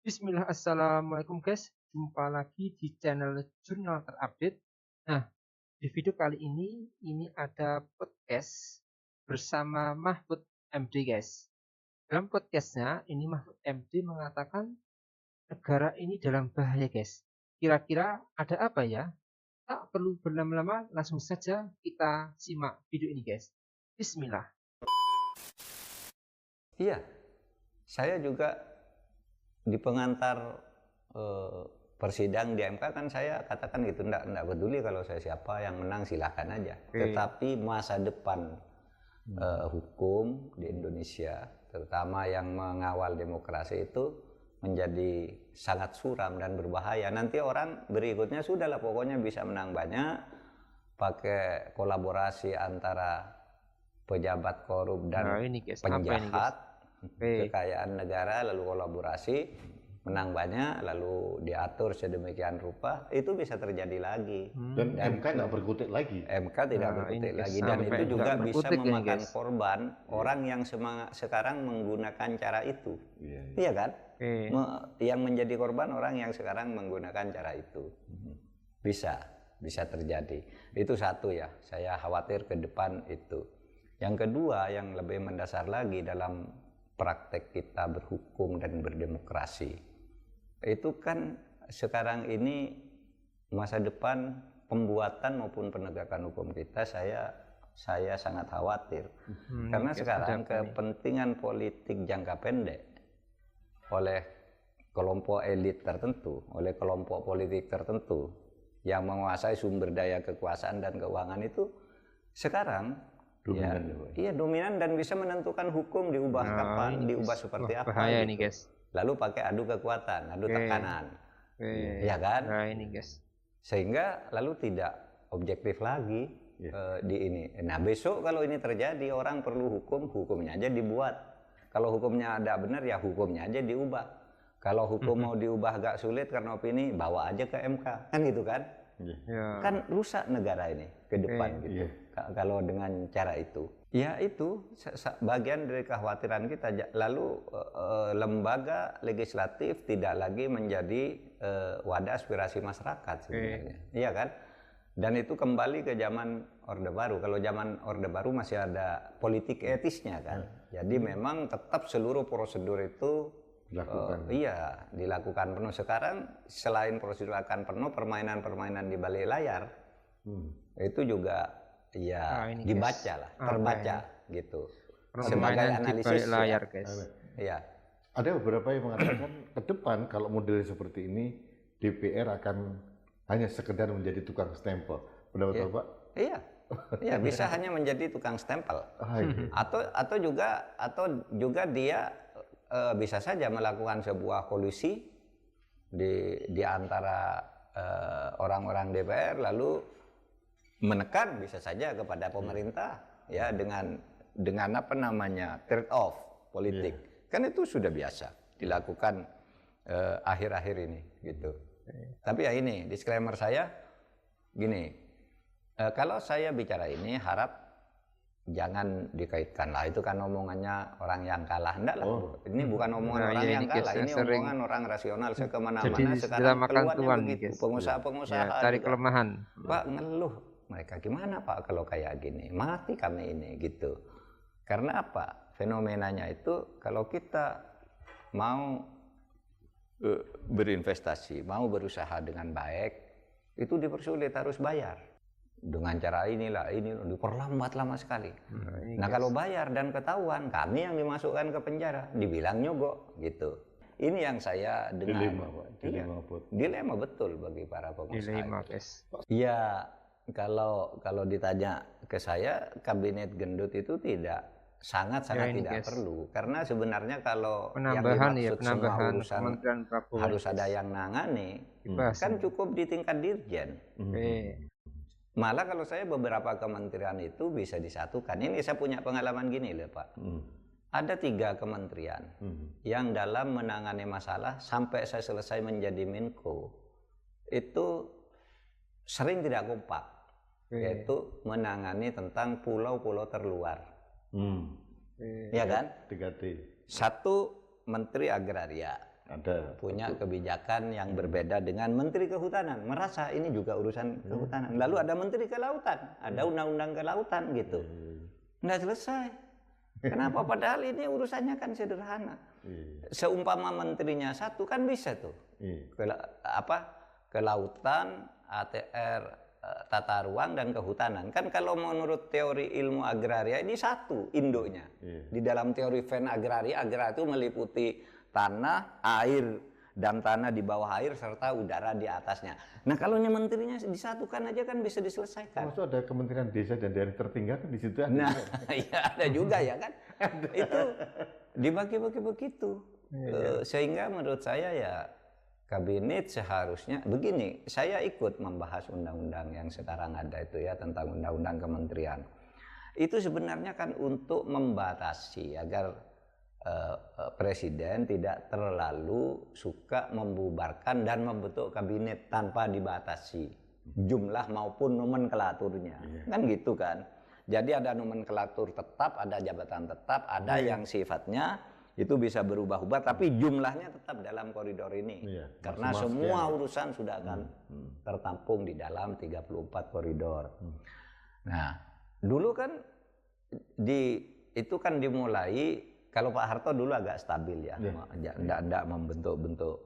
Bismillah, assalamualaikum guys. Jumpa lagi di channel Jurnal Terupdate. Nah, di video kali ini ada podcast bersama Mahfud MD guys. Dalam podcastnya ini Mahfud MD mengatakan negara ini dalam bahaya guys. Kira-kira ada apa ya? Tak perlu berlama-lama, langsung saja kita simak video ini guys. Bismillah. Iya, saya juga di pengantar persidang di MK kan saya katakan gitu, enggak peduli kalau saya siapa yang menang silahkan aja. Tetapi masa depan hukum di Indonesia, terutama yang mengawal demokrasi itu menjadi sangat suram dan berbahaya. Nanti orang berikutnya sudahlah pokoknya bisa menang banyak, pakai kolaborasi antara pejabat korup dan penjahat, kekayaan negara, lalu kolaborasi, menang banyak, lalu diatur sedemikian rupa, itu bisa terjadi lagi. Dan MK nggak berkutik lagi. MK tidak berkutik lagi, dan itu juga bisa memakan korban orang yang sekarang menggunakan cara itu. Iya kan? Yang menjadi korban orang yang sekarang menggunakan cara itu. Bisa terjadi. Itu satu ya, saya khawatir ke depan itu. Yang kedua, yang lebih mendasar lagi dalam praktek kita berhukum dan berdemokrasi, itu kan sekarang ini masa depan pembuatan maupun penegakan hukum kita, saya sangat khawatir. Karena sekarang kepentingan politik jangka pendek oleh kelompok elit tertentu, oleh kelompok politik tertentu yang menguasai sumber daya kekuasaan dan keuangan itu sekarang dominan. Iya, dominan dan bisa menentukan hukum diubah kapan, diubah seperti apa. Bahaya ini guys. Lalu pakai adu kekuatan, adu tekanan. Iya kan? Nah ini guys. Sehingga lalu tidak objektif lagi di ini. Nah besok kalau ini terjadi, orang perlu hukum, hukumnya aja dibuat. Kalau hukumnya ada benar ya hukumnya aja diubah. Kalau hukum mau diubah agak sulit karena opini, bawa aja ke MK. Kan gitu kan? Kan rusak negara ini ke depan gitu. Kalau dengan cara itu. Ya itu bagian dari kekhawatiran kita. Lalu lembaga legislatif tidak lagi menjadi wadah aspirasi masyarakat sebenarnya. Iya kan? Dan itu kembali ke zaman Orde Baru. Kalau zaman Orde Baru masih ada politik etisnya kan. Jadi memang tetap seluruh prosedur itu dilakukan penuh. Sekarang selain prosedur akan penuh, permainan-permainan di balik layar itu juga dibaca lah, terbaca gitu. Sebagai analisis layar guys. Iya. Ada beberapa yang mengatakan ke depan kalau model seperti ini DPR akan hanya sekedar menjadi tukang stempel. Pendapat Bapak? Iya. Iya, bisa hanya menjadi tukang stempel. Atau juga dia bisa saja melakukan sebuah kolusi di antara orang-orang DPR, lalu menekan bisa saja kepada pemerintah ya dengan apa namanya trade off politik. Kan itu sudah biasa dilakukan akhir-akhir ini gitu. Tapi ya ini disclaimer saya gini, kalau saya bicara ini harap jangan dikaitkan lah, itu kan omongannya orang yang kalah. Enggak lah, ini bukan omongan orang yang kalah, ini omongan orang rasional. Saya kemana-mana sekarang keluarnya begitu, pengusaha-pengusaha cari juga, kelemahan. Pak ngeluh, mereka gimana Pak kalau kayak gini, mati kami ini gitu. Karena apa? Fenomenanya itu kalau kita mau berinvestasi, mau berusaha dengan baik, itu dipersulit, harus bayar. Dengan cara inilah, ini diperlambat lama sekali. Nah kalau bayar dan ketahuan, kami yang dimasukkan ke penjara, dibilang nyogok gitu. Ini yang saya dengar. Dilema betul bagi para pengusaha. Iya, kalau ditanya ke saya, kabinet gendut itu sangat tidak perlu. Karena sebenarnya kalau yang dimaksud semua urusan harus ada yang nangani, kan cukup di tingkat dirjen. Malah kalau saya beberapa kementerian itu bisa disatukan. Ini saya punya pengalaman gini loh Pak. Ada 3 kementerian yang dalam menangani masalah sampai saya selesai menjadi Menko itu sering tidak kompak, yaitu menangani tentang pulau-pulau terluar. Ya kan? 3T. Satu Menteri Agraria, punya kebijakan yang berbeda dengan Menteri Kehutanan, merasa ini juga urusan kehutanan. Lalu ada Menteri Kelautan, ada undang-undang kelautan gitu. Nggak selesai. Kenapa? Padahal ini urusannya kan sederhana. Seumpama menterinya satu kan bisa tuh. Kelautan, ATR, tata ruang dan kehutanan. Kan kalau menurut teori ilmu agraria ini satu induknya. Di dalam teori Venn agraria, agraria itu meliputi tanah, air, dan tanah di bawah air serta udara di atasnya. Nah, kalau menterinya disatukan aja kan bisa diselesaikan. Maksud ada Kementerian Desa dan Daerah Tertinggal kan di situ ada. Nah, ya ada juga ya kan. Itu dibagi-bagi begitu. Sehingga menurut saya ya kabinet seharusnya begini. Saya ikut membahas undang-undang yang sekarang ada itu ya tentang undang-undang kementerian. Itu sebenarnya kan untuk membatasi agar presiden tidak terlalu suka membubarkan dan membentuk kabinet tanpa dibatasi jumlah maupun nomenklaturnya. Kan gitu kan. Jadi ada nomenklatur tetap, ada jabatan tetap, ada yang sifatnya itu bisa berubah-ubah tapi jumlahnya tetap dalam koridor ini. Karena semua urusan sudah akan tertampung di dalam 34 koridor. Nah, dulu kan itu kan dimulai. Kalau Pak Harto dulu agak stabil ya, enggak membentuk-bentuk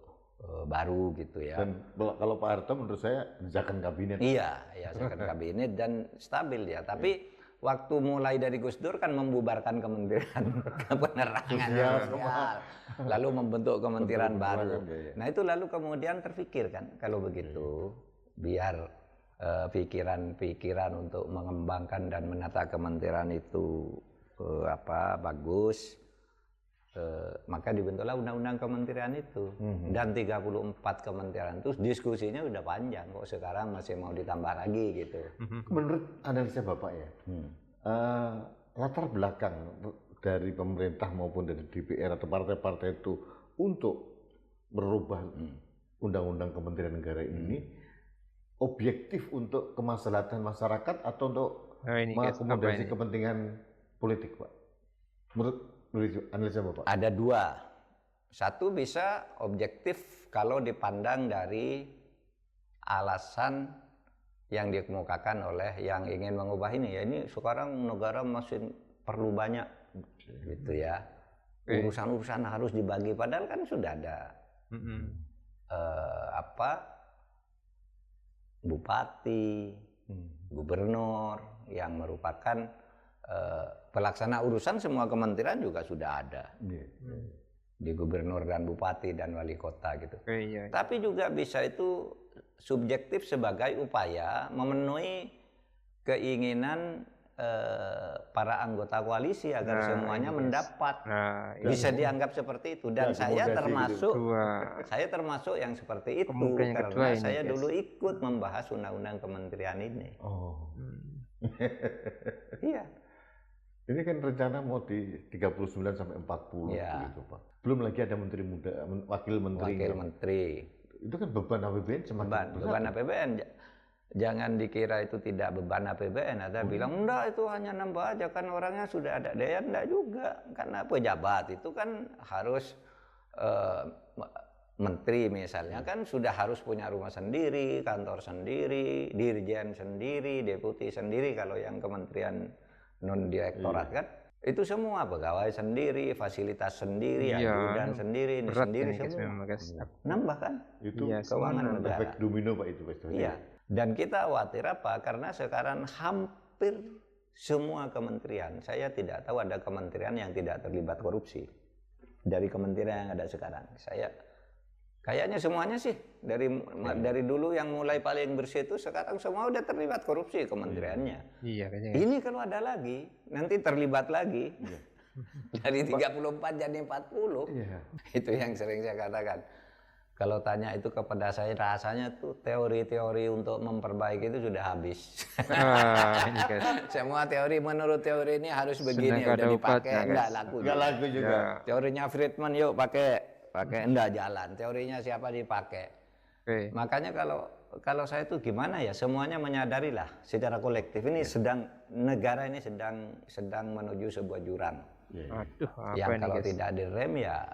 baru gitu ya. Dan kalau Pak Harto menurut saya zakan kabinet. Iya, zakan kabinet dan stabil ya. Tapi waktu mulai dari Gus Dur kan membubarkan Kementerian Penerangan Sosial, lalu membentuk kementerian baru. Nah itu lalu kemudian terpikir kan, kalau begitu biar pikiran-pikiran untuk mengembangkan dan menata kementerian itu bagus. Maka dibentuklah undang-undang kementerian itu dan 34 kementerian itu diskusinya udah panjang kok sekarang masih mau ditambah lagi gitu. Menurut analisa Bapak ya, latar belakang dari pemerintah maupun dari DPR atau partai-partai itu untuk merubah undang-undang kementerian negara ini objektif untuk kemaslahatan masyarakat atau untuk mengakomodasi kepentingan politik, Pak? Menurut analisa Bapak? Ada dua. Satu bisa objektif kalau dipandang dari alasan yang dikemukakan oleh yang ingin mengubah ini. Ya ini sekarang negara masih perlu banyak gitu ya. Urusan-urusan harus dibagi padahal kan sudah ada bupati, gubernur yang merupakan pelaksana urusan semua kementerian juga sudah ada di gubernur dan bupati dan wali kota gitu. Tapi juga bisa itu subjektif sebagai upaya memenuhi keinginan para anggota koalisi agar semuanya mendapat. Bisa dianggap seperti itu dan saya termasuk yang seperti itu karena saya dulu ikut membahas undang-undang kementerian ini. Iya. Ini kan rencana mau di 39 sampai 40 gitu, Pak. Belum lagi ada menteri muda, wakil menteri. Itu kan beban APBN semakin besar. Beban APBN. Jangan dikira itu tidak beban APBN. Ada bilang enggak itu hanya nambah aja kan orangnya sudah ada daya, enggak juga. Karena pejabat itu kan harus menteri misalnya kan sudah harus punya rumah sendiri, kantor sendiri, dirjen sendiri, deputi sendiri kalau yang kementerian non direktorat kan itu semua pegawai sendiri, fasilitas sendiri, ajudan sendiri, ini sendiri semua. Nambah kan? Itu keuangan negara. Efek domino Pak itu pasti. Iya. Dan kita khawatir apa? Karena sekarang hampir semua kementerian, saya tidak tahu ada kementerian yang tidak terlibat korupsi dari kementerian yang ada sekarang. Kayaknya semuanya sih dari dulu yang mulai paling bersih itu sekarang semua udah terlibat korupsi kementeriannya. Kayaknya. Ini kalau ada lagi nanti terlibat lagi dari 34 jadi 40. Itu yang sering saya katakan. Kalau tanya itu kepada saya rasanya tuh teori-teori untuk memperbaiki itu sudah habis. Semua teori menurut teori ini harus begini udah dipakai enggak laku juga. Teorinya Friedman yuk pakai enggak jalan, teorinya siapa dipakai. Makanya kalau saya itu gimana ya, semuanya menyadari lah secara kolektif ini negara ini sedang menuju sebuah jurang. Yang kalau tidak direm ya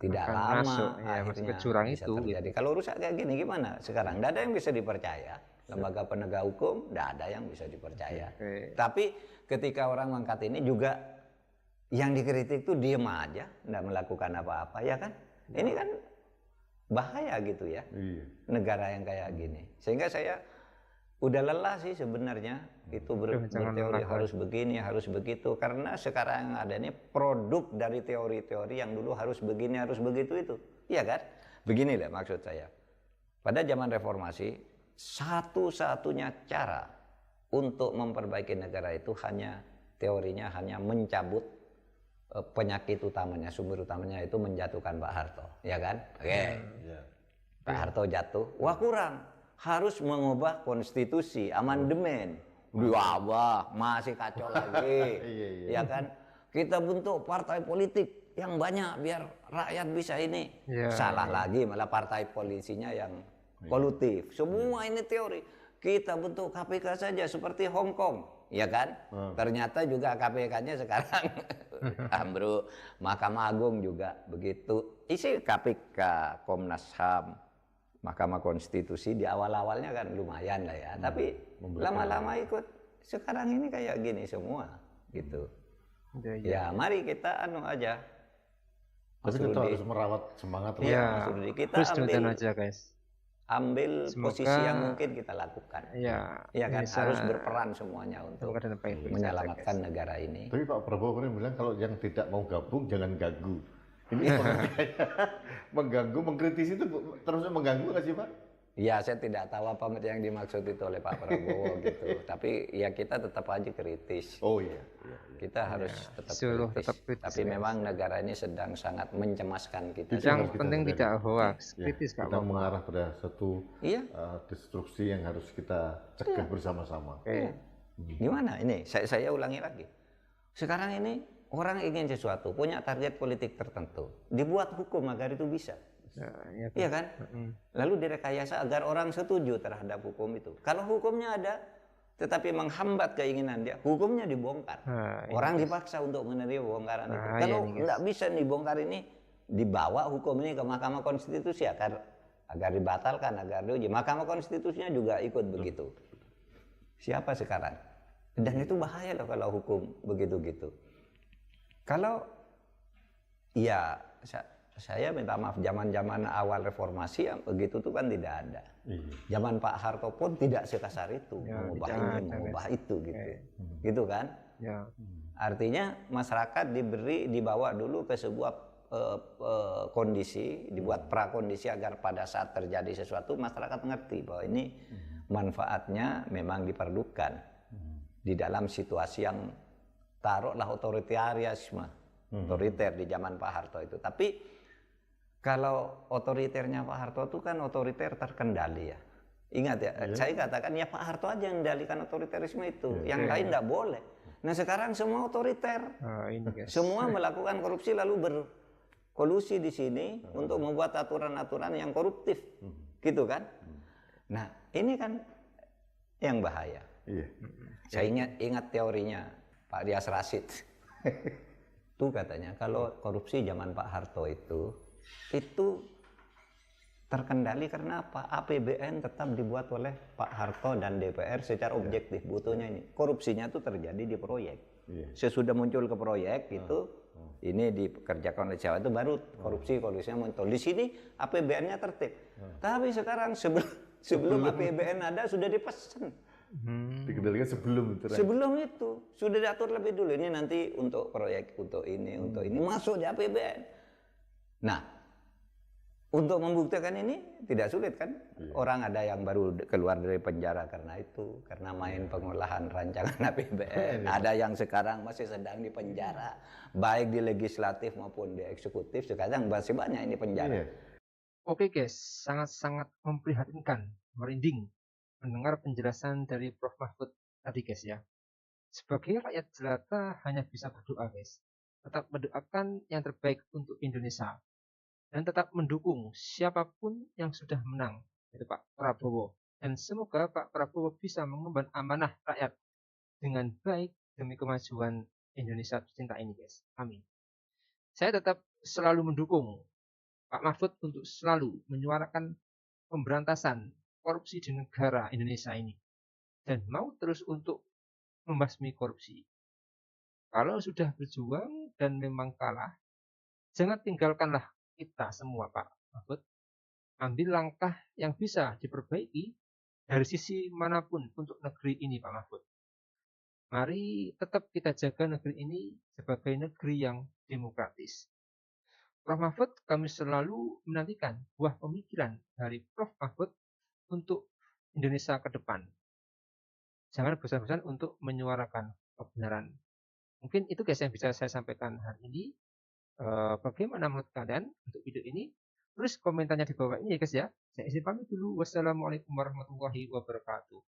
tidak akan lama masuk ke akhirnya jurang bisa itu terjadi. gitu. Kalau rusak kayak gini gimana sekarang? Tidak ada yang bisa dipercaya. Lembaga penegak hukum tidak ada yang bisa dipercaya. Tapi ketika orang mengangkat ini juga yang dikritik itu diem aja, tidak melakukan apa-apa, ya kan? Ini kan bahaya gitu ya, negara yang kayak gini. Sehingga saya udah lelah sih sebenarnya itu berteori harus begini, harus begitu. Karena sekarang yang ada ini produk dari teori-teori yang dulu harus begini, harus begitu itu. Iya kan? Beginilah maksud saya. Pada zaman reformasi, satu-satunya cara untuk memperbaiki negara itu teorinya hanya mencabut penyakit utamanya, sumber utamanya itu menjatuhkan Pak Harto, ya kan? Oke. Pak Harto jatuh, wah kurang, harus mengubah konstitusi, amandemen. Wah, masih kacau lagi, ya kan? Kita bentuk partai politik yang banyak biar rakyat bisa ini. Salah lagi, malah partai polisinya yang kolutif. Semua ini teori. Kita bentuk KPK saja seperti Hong Kong, ya kan? Ternyata juga KPK-nya sekarang ambruk. Mahkamah Agung juga begitu. Isi KPK, Komnas HAM, Mahkamah Konstitusi di awal-awalnya kan lumayan lah ya. Tapi lama-lama ikut. Sekarang ini kayak gini semua, gitu. Ya, mari kita aja. Tapi kita harus merawat semangat. Kita ambil posisi yang mungkin kita lakukan. Ya kan, harus berperan semuanya untuk menyelamatkan negara ini. Tapi Pak Prabowo kemarin bilang kalau yang tidak mau gabung jangan ganggu. Ini mengganggu, mengkritisi itu terus mengganggu nggak sih Pak? Ya, saya tidak tahu apa yang dimaksud itu oleh Pak Prabowo gitu. Tapi ya kita tetap aja kritis. Oh iya. Kita harus tetap kritis. Tapi memang negara ini sedang sangat mencemaskan kita. Yang penting tidak hoax, kritis kita mengarah pada satu destruksi yang harus kita cegah bersama-sama. Gimana ini? Saya ulangi lagi. Sekarang ini orang ingin sesuatu, punya target politik tertentu, dibuat hukum agar itu bisa. Iya kan? Lalu direkayasa agar orang setuju terhadap hukum itu. Kalau hukumnya ada, tetapi menghambat keinginan dia, hukumnya dibongkar. Orang dipaksa untuk menerima bongkaran itu. Kalau nggak bisa dibongkar ini, dibawa hukum ini ke Mahkamah Konstitusi agar dibatalkan, agar diuji. Mahkamah Konstitusinya juga ikut begitu. Siapa sekarang? Dan itu bahaya loh kalau hukum begitu-gitu. Kalau ya saya minta maaf, zaman-zaman awal reformasi yang begitu tuh kan tidak ada. Zaman Pak Harto pun tidak sekasar itu, mengubah ini, mengubah itu gitu. Gitu kan? Artinya masyarakat dibawa dulu ke sebuah kondisi, dibuat prakondisi agar pada saat terjadi sesuatu masyarakat mengerti bahwa ini manfaatnya memang diperlukan di dalam situasi yang taruhlah otoritarisme, otoriter di zaman Pak Harto itu. Tapi kalau otoriternya Pak Harto itu kan otoriter terkendali ya. Ingat ya, saya katakan ya Pak Harto aja yang mengendalikan otoriterisme itu, yang lain tidak boleh. Nah sekarang semua otoriter, semua melakukan korupsi lalu berkolusi di sini untuk membuat aturan-aturan yang koruptif, gitu kan? Nah ini kan yang bahaya. Saya ingat teorinya Pak Dias Rasid. Itu katanya kalau korupsi zaman Pak Harto itu terkendali karena apa? APBN tetap dibuat oleh Pak Harto dan DPR secara objektif. Butuhnya ini korupsinya itu terjadi di proyek. Sesudah muncul ke proyek itu ini dikerjakan oleh Jawa itu baru korupsinya muncul. Di sini APBN-nya tertib. Tapi sekarang sebelum APBN ada sudah dipesan. Dikendalikan sebelum itu sudah diatur lebih dulu, ini nanti untuk proyek, untuk ini masuk di APBN. Nah untuk membuktikan ini tidak sulit kan? Orang ada yang baru keluar dari penjara karena main pengolahan rancangan APBN. Ada yang sekarang masih sedang di penjara, baik di legislatif maupun di eksekutif. Sekarang masih banyak ini penjara. Oke guys, sangat-sangat memprihatinkan, merinding mendengar penjelasan dari Prof. Mahfud tadi guys ya. Sebagai rakyat jelata hanya bisa berdoa guys. Tetap mendoakan yang terbaik untuk Indonesia. Dan tetap mendukung siapapun yang sudah menang, yaitu Pak Prabowo. Dan semoga Pak Prabowo bisa mengemban amanah rakyat dengan baik demi kemajuan Indonesia tercinta ini guys. Amin. Saya tetap selalu mendukung Pak Mahfud untuk selalu menyuarakan pemberantasan korupsi di negara Indonesia ini dan mau terus untuk membasmi korupsi. Kalau sudah berjuang dan memang kalah, jangan tinggalkanlah kita semua, Pak Mahfud. Ambil langkah yang bisa diperbaiki dari sisi manapun untuk negeri ini, Pak Mahfud. Mari tetap kita jaga negeri ini sebagai negeri yang demokratis. Prof. Mahfud, kami selalu menantikan buah pemikiran dari Prof. Mahfud untuk Indonesia ke depan. Jangan bosan-bosan untuk menyuarakan kebenaran. Mungkin itu guys yang bisa saya sampaikan hari ini. Bagaimana menurut kalian untuk video ini? Tulis komentarnya di bawah ini ya guys ya. Saya izin pamit dulu. Wassalamualaikum warahmatullahi wabarakatuh.